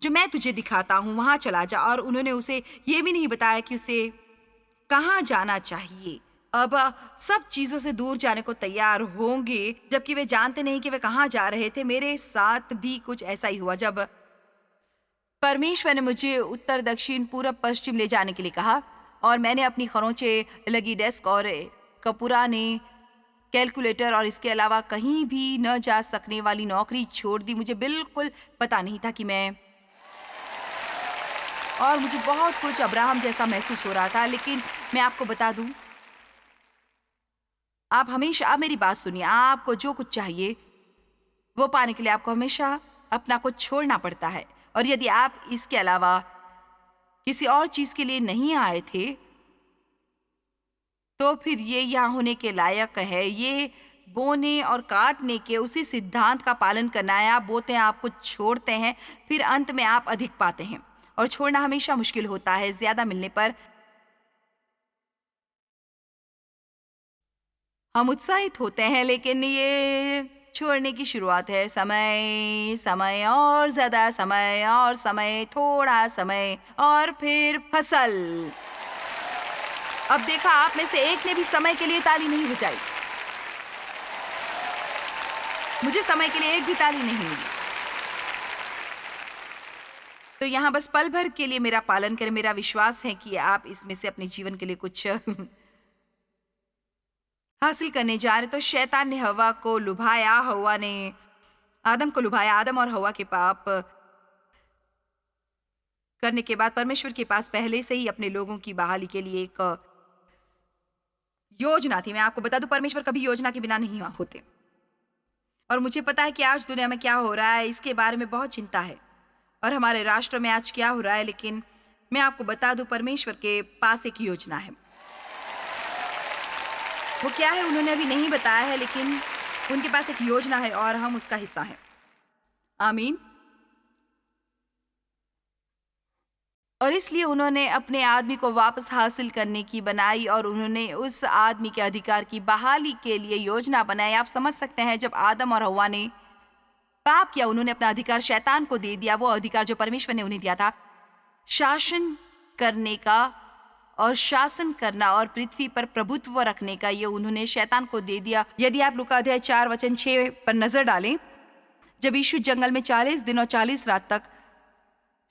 जो मैं तुझे दिखाता हूं, वहां चला जा। और उन्होंने उसे ये भी नहीं बताया कि उसे कहाँ जाना चाहिए। अब सब चीजों से दूर जाने को तैयार होंगे जबकि वे जानते नहीं कि वे कहाँ जा रहे थे। मेरे साथ भी कुछ ऐसा ही हुआ जब परमेश्वर ने मुझे उत्तर, दक्षिण, पूरब, पश्चिम ले जाने के लिए कहा और मैंने अपनी खरोंचे लगी डेस्क और एक पुराने कैलकुलेटर और इसके अलावा कहीं भी न जा सकने वाली नौकरी छोड़ दी। मुझे बिल्कुल पता नहीं था कि और मुझे बहुत कुछ अब्राहम जैसा महसूस हो रहा था। लेकिन मैं आपको बता दूं, आप हमेशा मेरी बात सुनिए। आपको जो कुछ चाहिए वो पाने के लिए आपको हमेशा अपना कुछ छोड़ना पड़ता है। और यदि आप इसके अलावा किसी और चीज के लिए नहीं आए थे तो फिर ये यहाँ होने के लायक है। ये बोने और काटने के उसी सिद्धांत का पालन करना है। आप बोते हैं, आप कुछ छोड़ते हैं, फिर अंत में आप अधिक पाते हैं। और छोड़ना हमेशा मुश्किल होता है। ज्यादा मिलने पर हम उत्साहित होते हैं, लेकिन ये छोड़ने की शुरुआत है। समय, समय और ज्यादा समय और समय, थोड़ा समय और फिर फसल। अब देखा, आप में से एक ने भी समय के लिए ताली नहीं बजाई। मुझे समय के लिए एक भी ताली नहीं मिली। तो यहाँ बस पल भर के लिए मेरा पालन करें। मेरा विश्वास है कि आप इसमें से अपने जीवन के लिए कुछ हासिल करने जा रहे। तो शैतान ने हवा को लुभाया, हवा ने आदम को लुभाया। आदम और हवा के पाप करने के बाद परमेश्वर के पास पहले से ही अपने लोगों की बहाली के लिए एक योजना थी। मैं आपको बता दूं, परमेश्वर कभी योजना के बिना नहीं होते। और मुझे पता है कि आज दुनिया में क्या हो रहा है, इसके बारे में बहुत चिंता है। और हमारे राष्ट्र में आज क्या हो रहा है, लेकिन मैं आपको बता दूं, परमेश्वर के पास एक योजना है। वो क्या है उन्होंने अभी नहीं बताया है, लेकिन उनके पास एक योजना है और हम उसका हिस्सा हैं। आमीन। और इसलिए उन्होंने अपने आदमी को वापस हासिल करने की बनाई और उन्होंने उस आदमी के अधिकार की बहाली के लिए योजना बनाई। आप समझ सकते हैं, जब आदम और हव्वा ने पाप किया, उन्होंने अपना अधिकार शैतान को दे दिया, वो अधिकार जो परमेश्वर ने उन्हें दिया था शासन करने का और शासन करना और पृथ्वी पर प्रभुत्व रखने का, ये उन्होंने शैतान को दे दिया। यदि आप लूका अध्याय 4 वचन 6 पर नजर डालें, जब यीशु जंगल में 40 दिन और 40 रात तक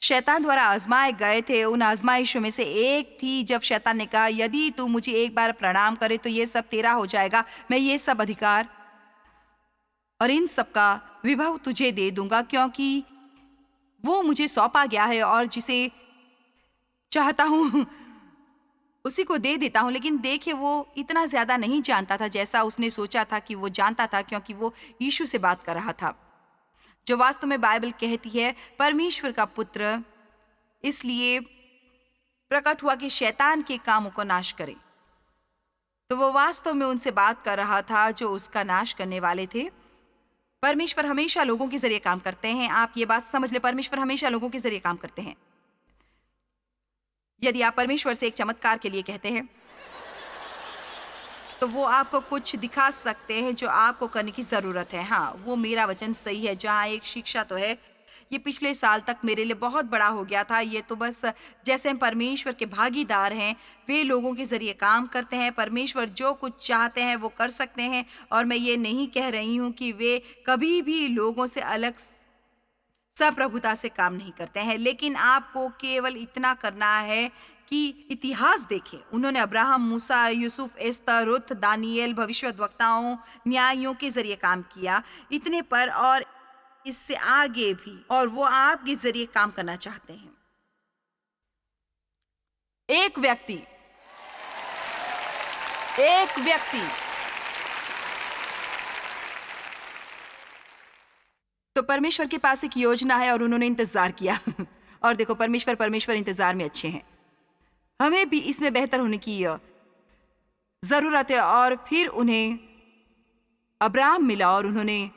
शैतान द्वारा आजमाए गए थे, उन आजमाइशों में से एक थी जब शैतान ने कहा, यदि तू मुझे एक बार प्रणाम करे तो ये सब तेरा हो जाएगा, मैं ये सब अधिकार और इन सब का विभव तुझे दे दूंगा, क्योंकि वो मुझे सौंपा गया है और जिसे चाहता हूं उसी को दे देता हूं। लेकिन देखिए, वो इतना ज्यादा नहीं जानता था जैसा उसने सोचा था कि वो जानता था, क्योंकि वो यीशु से बात कर रहा था, जो वास्तव में बाइबल कहती है परमेश्वर का पुत्र इसलिए प्रकट हुआ कि शैतान के कामों को नाश करे। तो वो वास्तव में उनसे बात कर रहा था जो उसका नाश करने वाले थे। परमेश्वर हमेशा लोगों के जरिए काम करते हैं। आप ये बात समझ ले, परमेश्वर हमेशा लोगों के जरिए काम करते हैं। यदि आप परमेश्वर से एक चमत्कार के लिए कहते हैं तो वो आपको कुछ दिखा सकते हैं जो आपको करने की जरूरत है। हाँ, वो मेरा वचन सही है। जहाँ एक शिक्षा तो है, ये पिछले साल तक मेरे लिए बहुत बड़ा हो गया था। ये तो बस जैसे हम परमेश्वर के भागीदार हैं, वे लोगों के जरिए काम करते हैं। परमेश्वर जो कुछ चाहते हैं वो कर सकते हैं। और मैं ये नहीं कह रही हूँ कि वे कभी भी लोगों से अलग संप्रभुता से काम नहीं करते हैं, लेकिन आपको केवल इतना करना है कि इतिहास देखें। उन्होंने अब्राहम, मूसा, यूसुफ, एस्तर, रुथ, दानियल, भविष्यद्वक्ताओं, न्यायियों के जरिए काम किया, इतने पर और इससे आगे भी, और वो आपके जरिए काम करना चाहते हैं। एक व्यक्ति तो परमेश्वर के पास एक योजना है और उन्होंने इंतजार किया और देखो, परमेश्वर इंतजार में अच्छे हैं। हमें भी इसमें बेहतर होने की जरूरत है। और फिर उन्हें अब्राहम मिला और उन्होंने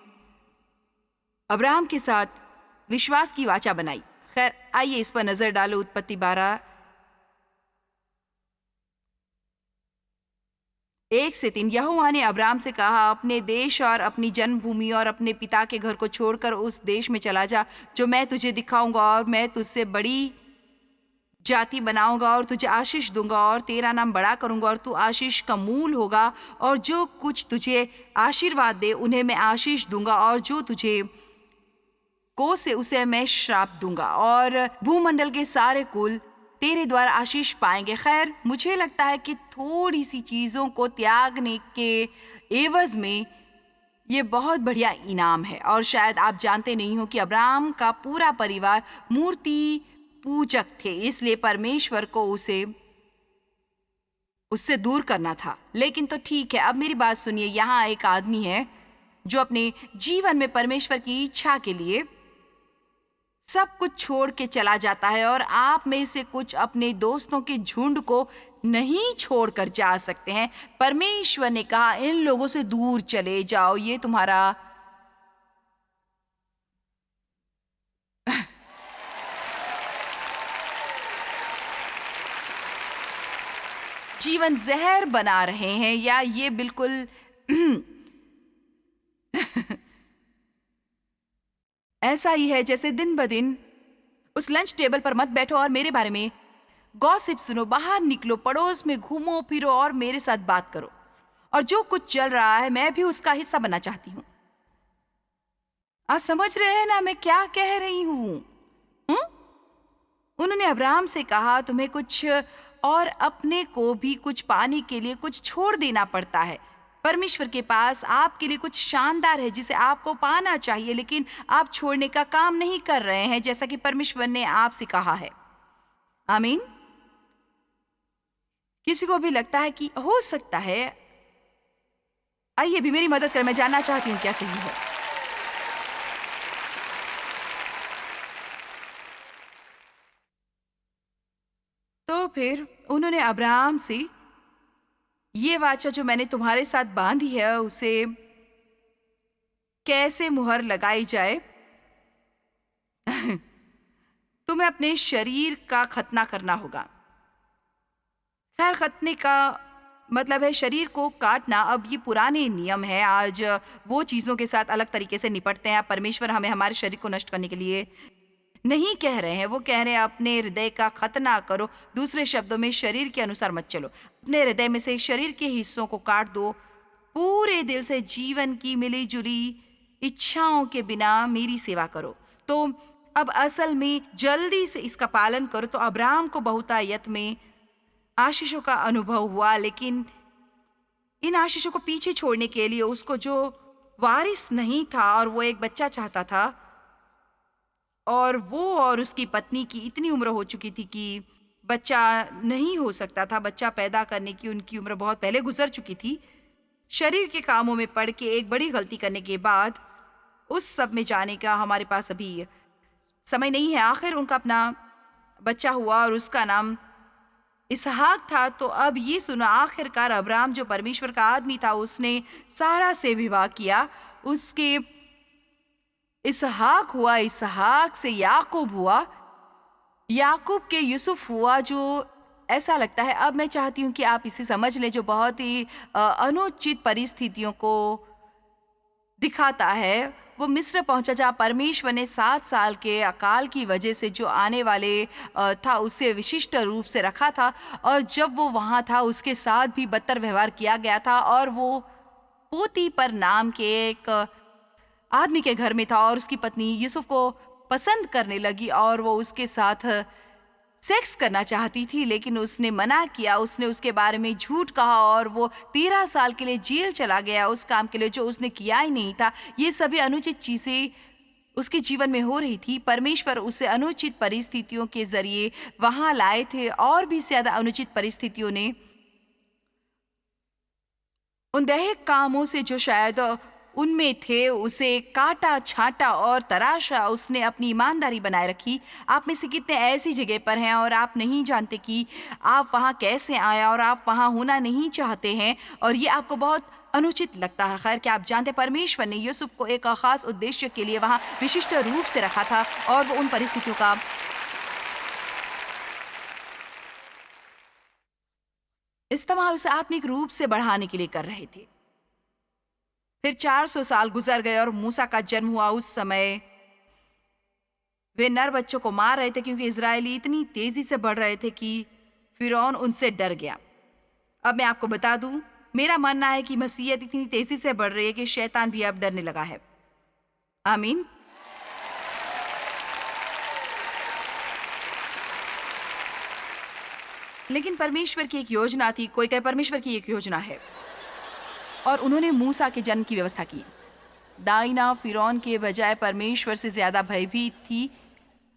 अब्राहम के साथ विश्वास की वाचा बनाई। खैर, आइए इस पर नजर डालो। उत्पत्ति 12:1-3। यहोवा ने अब्राहम से कहा, अपने देश और अपनी जन्मभूमि और अपने पिता के घर को छोड़कर उस देश में चला जा जो मैं तुझे दिखाऊंगा, और मैं तुझसे बड़ी जाति बनाऊंगा और तुझे आशीष दूंगा और तेरा नाम बड़ा करूंगा और तू आशीष का मूल होगा। और जो कुछ तुझे आशीर्वाद दे उन्हें मैं आशीष दूंगा, और जो तुझे कोसे उसे मैं श्राप दूंगा, और भूमंडल के सारे कुल तेरे द्वारा आशीष पाएंगे। खैर, मुझे लगता है कि थोड़ी सी चीजों को त्यागने के एवज में ये बहुत बढ़िया इनाम है। और शायद आप जानते नहीं हो कि अब्राहम का पूरा परिवार मूर्ति पूजक थे, इसलिए परमेश्वर को उससे दूर करना था। लेकिन तो ठीक है, अब मेरी बात सुनिए। यहाँ एक आदमी है जो अपने जीवन में परमेश्वर की इच्छा के लिए सब कुछ छोड़ के चला जाता है, और आप में से कुछ अपने दोस्तों के झुंड को नहीं छोड़कर जा सकते हैं। परमेश्वर ने कहा, इन लोगों से दूर चले जाओ, ये तुम्हारा जीवन जहर बना रहे हैं, या ये बिल्कुल ऐसा ही है जैसे दिन ब दिन उस लंच टेबल पर मत बैठो और मेरे बारे में गॉसिप सुनो। बाहर निकलो, पड़ोस में घूमो फिरो और मेरे साथ बात करो, और जो कुछ चल रहा है मैं भी उसका हिस्सा बनना चाहती हूँ। आप समझ रहे हैं ना मैं क्या कह रही हूँ? उन्होंने अब्राहम से कहा, तुम्हें कुछ और अपने को भी कुछ पाने के लिए कुछ छोड़ देना पड़ता है। परमेश्वर के पास आपके लिए कुछ शानदार है जिसे आपको पाना चाहिए, लेकिन आप छोड़ने का काम नहीं कर रहे हैं जैसा कि परमेश्वर ने आपसे कहा है। आमीन। किसी को भी लगता है कि हो सकता है, आइए भी मेरी मदद करें, मैं जानना चाहती हूँ क्या सही है। तो फिर उन्होंने अब्राहम से ये वाचा जो मैंने तुम्हारे साथ बांधी है उसे कैसे मुहर लगाई जाए तुम तुम्हें अपने शरीर का खतना करना होगा। खैर, खतने का मतलब है शरीर को काटना। अब ये पुराने नियम है, आज वो चीज़ों के साथ अलग तरीके से निपटते हैं। परमेश्वर हमें हमारे शरीर को नष्ट करने के लिए नहीं कह रहे हैं, वो कह रहे हैं अपने हृदय का खतना करो। दूसरे शब्दों में, शरीर के अनुसार मत चलो। अपने हृदय में से शरीर के हिस्सों को काट दो। पूरे दिल से जीवन की मिली जुली इच्छाओं के बिना मेरी सेवा करो। तो अब असल में जल्दी से इसका पालन करो। तो अब्राहम को बहुतायत में आशीषों का अनुभव हुआ, लेकिन इन आशीषों को पीछे छोड़ने के लिए उसको जो वारिस नहीं था और वो एक बच्चा चाहता था, और वो और उसकी पत्नी की इतनी उम्र हो चुकी थी कि बच्चा नहीं हो सकता था। बच्चा पैदा करने की उनकी उम्र बहुत पहले गुजर चुकी थी। शरीर के कामों में पड़ के एक बड़ी गलती करने के बाद उस सब में जाने का हमारे पास अभी समय नहीं है। आखिर उनका अपना बच्चा हुआ और उसका नाम इसहाक था। तो अब ये सुनो, आखिरकार अब्राहम जो परमेश्वर का आदमी था, उसने सारा से विवाह किया। उसके इसहाक हुआ, इसहाक से याकूब हुआ, याकूब के यूसुफ हुआ, जो ऐसा लगता है, अब मैं चाहती हूँ कि आप इसे समझ लें, जो बहुत ही अनुचित परिस्थितियों को दिखाता है। वो मिस्र पहुंचा जहाँ परमेश्वर ने 7 साल के अकाल की वजह से जो आने वाले था उसे विशिष्ट रूप से रखा था, और जब वो वहाँ था उसके साथ भी बदतर व्यवहार किया गया था। और वो पोतीपर नाम के एक आदमी के घर में था और उसकी पत्नी यूसुफ को पसंद करने लगी और वो उसके साथ सेक्स करना चाहती थी, लेकिन उसने मना किया। उसने उसके बारे में झूठ कहा और वो 13 साल के लिए जेल चला गया उस काम के लिए जो उसने किया ही नहीं था। ये सभी अनुचित चीजें उसके जीवन में हो रही थी। परमेश्वर उसे अनुचित परिस्थितियों के जरिए वहां लाए थे, और भी ज्यादा अनुचित परिस्थितियों ने उन दैहिक कामों से जो शायद उनमें थे उसे काटा, छांटा और तराशा। उसने अपनी ईमानदारी बनाए रखी। आप में से कितने ऐसी जगह पर हैं और आप नहीं जानते कि आप वहाँ कैसे आए और आप वहाँ होना नहीं चाहते हैं और ये आपको बहुत अनुचित लगता है। खैर, क्या आप जानते, परमेश्वर ने यूसुफ को एक खास उद्देश्य के लिए वहाँ विशिष्ट रूप से रखा था और वो उन परिस्थितियों का इस्तेमाल उसे आत्मिक रूप से बढ़ाने के लिए कर रहे थे। फिर 400 साल गुजर गए और मूसा का जन्म हुआ। उस समय वे नर बच्चों को मार रहे थे क्योंकि इजरायली इतनी तेजी से बढ़ रहे थे कि फिरौन उनसे डर गया। अब मैं आपको बता दूं, मेरा मानना है कि मसीहत इतनी तेजी से बढ़ रही है कि शैतान भी अब डरने लगा है। आमीन। लेकिन परमेश्वर की एक योजना थी। कोई कहे परमेश्वर की एक योजना है, और उन्होंने मूसा के जन्म की व्यवस्था की। दाइना फिरौन के बजाय परमेश्वर से ज्यादा भयभीत थी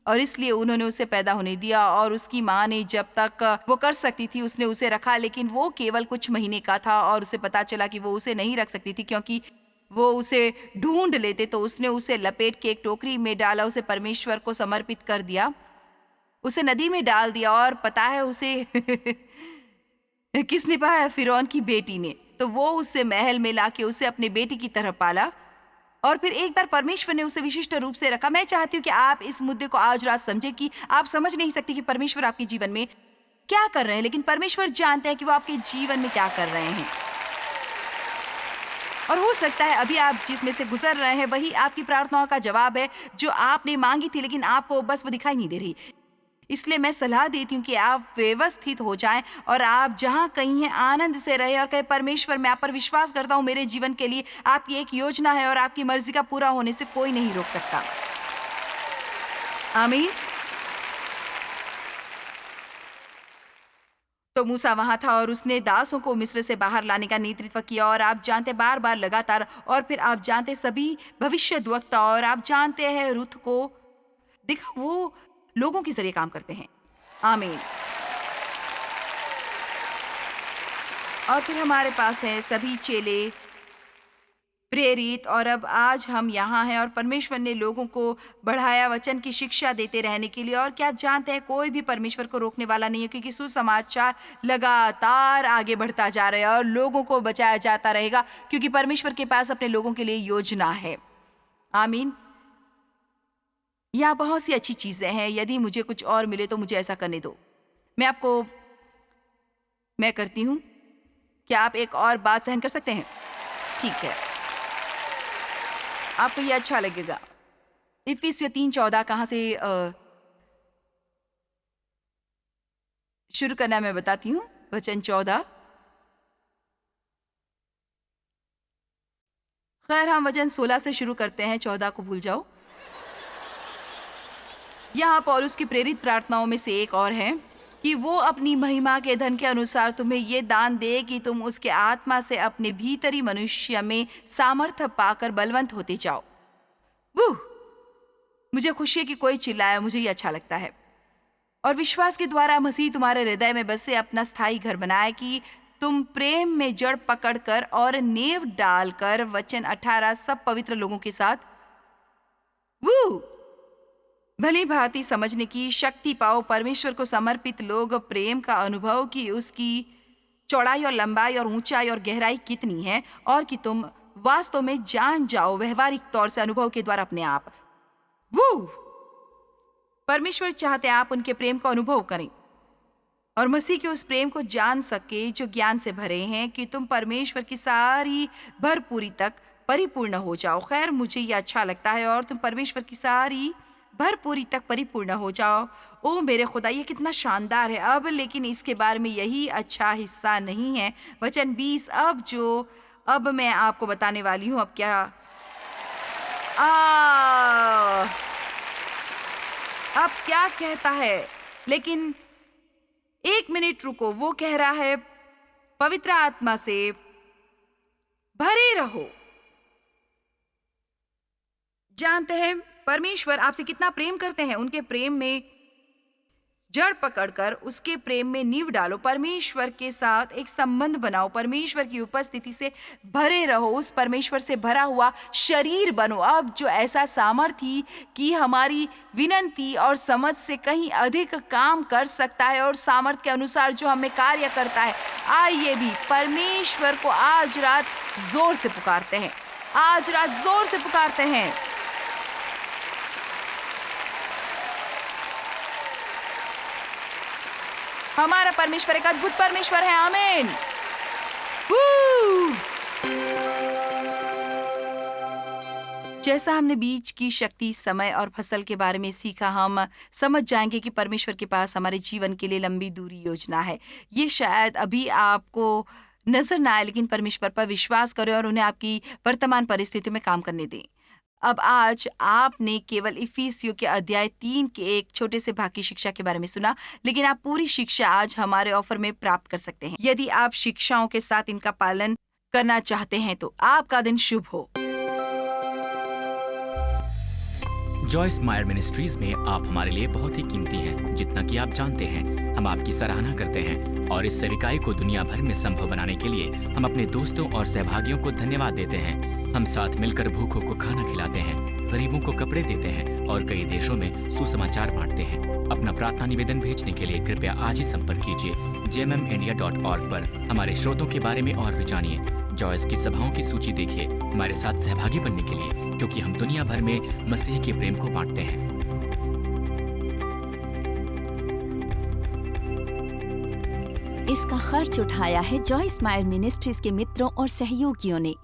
और इसलिए उन्होंने उसे पैदा होने दिया, और उसकी माँ ने जब तक वो कर सकती थी उसने उसे रखा, लेकिन वो केवल कुछ महीने का था और उसे पता चला कि वो उसे नहीं रख सकती थी क्योंकि वो उसे ढूंढ लेते। तो उसने उसे लपेट के एक टोकरी में डाला, उसे परमेश्वर को समर्पित कर दिया, उसे नदी में डाल दिया। और पता है उसे किसने पाया? फिरौन की बेटी ने। तो वो उसे महल में लाके उसे अपने बेटी की तरह पाला, और फिर एक बार परमेश्वर ने उसे विशिष्ट रूप से रखा। मैं चाहती हूँ कि आप इस मुद्दे को आज रात समझे कि आप समझ नहीं सकती कि परमेश्वर आपके जीवन में क्या कर रहे हैं, लेकिन परमेश्वर जानते हैं कि वो आपके जीवन में क्या कर रहे हैं। और हो सकता है अभी आप जिसमें से गुजर रहे हैं वही आपकी प्रार्थनाओं का जवाब है जो आपने मांगी थी, लेकिन आपको बस वो दिखाई नहीं दे रही। इसलिए मैं सलाह देती हूँ कि आप व्यवस्थित हो जाएं और आप जहाँ कहीं हैं आनंद से रहे और कहे, परमेश्वर मैं आप पर विश्वास करता हूँ, मेरे जीवन के लिए आपकी एक योजना है और आपकी मर्जी का पूरा होने से कोई नहीं रोक सकता। आमीन। तो मूसा वहां था और उसने दासों को मिस्र से बाहर लाने का नेतृत्व किया, और आप जानते बार बार लगातार, और फिर आप जानते सभी भविष्यद्वक्ता, और आप जानते हैं रुत को देखा, वो लोगों के जरिए काम करते हैं। आमीन। और फिर हमारे पास है सभी चेले प्रेरित, और अब आज हम यहाँ हैं और परमेश्वर ने लोगों को बढ़ाया वचन की शिक्षा देते रहने के लिए। और क्या आप जानते हैं, कोई भी परमेश्वर को रोकने वाला नहीं है, क्योंकि सुसमाचार लगातार आगे बढ़ता जा रहा है और लोगों को बचाया जाता रहेगा, क्योंकि परमेश्वर के पास अपने लोगों के लिए योजना है। आमीन। यहाँ बहुत सी अच्छी चीज़ें हैं, यदि मुझे कुछ और मिले तो मुझे ऐसा करने दो। मैं करती हूँ। क्या आप एक और बात सहन कर सकते हैं? ठीक है, आपको ये अच्छा लगेगा। इफिसियों 3:14 कहाँ से शुरू करना है मैं बताती हूँ। वचन 14। खैर हम वचन 16 से शुरू करते हैं, 14 को भूल जाओ। यहाँ पौलुस की प्रेरित प्रार्थनाओं में से एक और है कि वो अपनी महिमा के धन के अनुसार तुम्हें ये दान दे कि तुम उसके आत्मा से अपने भीतरी मनुष्य में सामर्थ्य पाकर बलवंत होते जाओ। वूह! मुझे खुशी है कि कोई चिल्लाया, मुझे ये अच्छा लगता है। और विश्वास के द्वारा मसीह तुम्हारे हृदय में बसे अपना स्थायी घर बनाए कि तुम प्रेम में जड़ पकड़कर और नींव डालकर वचन 18 सब पवित्र लोगों के साथ भली भांति समझने की शक्ति पाओ। परमेश्वर को समर्पित लोग प्रेम का अनुभव कि उसकी चौड़ाई और लंबाई और ऊंचाई और गहराई कितनी है, और कि तुम वास्तव में जान जाओ व्यवहारिक तौर से अनुभव के द्वारा अपने आप। परमेश्वर चाहते हैं आप उनके प्रेम का अनुभव करें और मसीह के उस प्रेम को जान सके जो ज्ञान से भरे हैं, कि तुम परमेश्वर की सारी भरपूरी तक परिपूर्ण हो जाओ। खैर मुझे ये अच्छा लगता है, और तुम परमेश्वर की सारी भरपूरी तक परिपूर्ण हो जाओ। ओ मेरे खुदा, ये कितना शानदार है। अब लेकिन इसके बारे में यही अच्छा हिस्सा नहीं है। वचन 20 अब मैं आपको बताने वाली हूँ। अब क्या अब क्या कहता है, लेकिन एक मिनट रुको। वो कह रहा है पवित्र आत्मा से भरे रहो। जानते हैं परमेश्वर आपसे कितना प्रेम करते हैं। उनके प्रेम में जड़ पकड़कर उसके प्रेम में नींव डालो। परमेश्वर के साथ एक संबंध बनाओ। परमेश्वर की उपस्थिति से भरे रहो। उस परमेश्वर से भरा हुआ शरीर बनो। अब जो ऐसा सामर्थ्य कि हमारी विनती और समझ से कहीं अधिक काम कर सकता है, और सामर्थ्य के अनुसार जो हमें कार्य करता है। आइए भी परमेश्वर को आज रात जोर से पुकारते हैं। आज रात जोर से पुकारते हैं। हमारा परमेश्वर एक अद्भुत परमेश्वर है। आमीन। जैसा हमने बीज की शक्ति, समय और फसल के बारे में सीखा, हम समझ जाएंगे कि परमेश्वर के पास हमारे जीवन के लिए लंबी दूरी योजना है। ये शायद अभी आपको नजर ना आए, लेकिन परमेश्वर पर विश्वास करें और उन्हें आपकी वर्तमान परिस्थिति में काम करने दें। अब आज आपने केवल इफिसियों के अध्याय 3 के एक छोटे से भाग की शिक्षा के बारे में सुना, लेकिन आप पूरी शिक्षा आज हमारे ऑफर में प्राप्त कर सकते हैं। यदि आप शिक्षाओं के साथ इनका पालन करना चाहते हैं तो आपका दिन शुभ हो। जॉयस मायर मिनिस्ट्रीज में आप हमारे लिए बहुत ही कीमती हैं, जितना कि आप जानते हैं। हम आपकी सराहना करते हैं और इस सेविकाई को दुनिया भर में संभव बनाने के लिए हम अपने दोस्तों और सहभागियों को धन्यवाद देते हैं। हम साथ मिलकर भूखों को खाना खिलाते हैं, गरीबों को कपड़े देते हैं और कई देशों में सुसमाचार बांटते हैं। अपना प्रार्थना निवेदन भेजने के लिए कृपया आज ही संपर्क कीजिए jmmindia.org पर। हमारे स्रोतों के बारे में और भी जानिए। जॉयस की सभाओं की सूची देखिए हमारे साथ सहभागी बनने के लिए, क्योंकि हम दुनिया भर में मसीह के प्रेम को बांटते हैं। इसका खर्च उठाया है जॉयस मायर मिनिस्ट्रीज के मित्रों और सहयोगियों ने।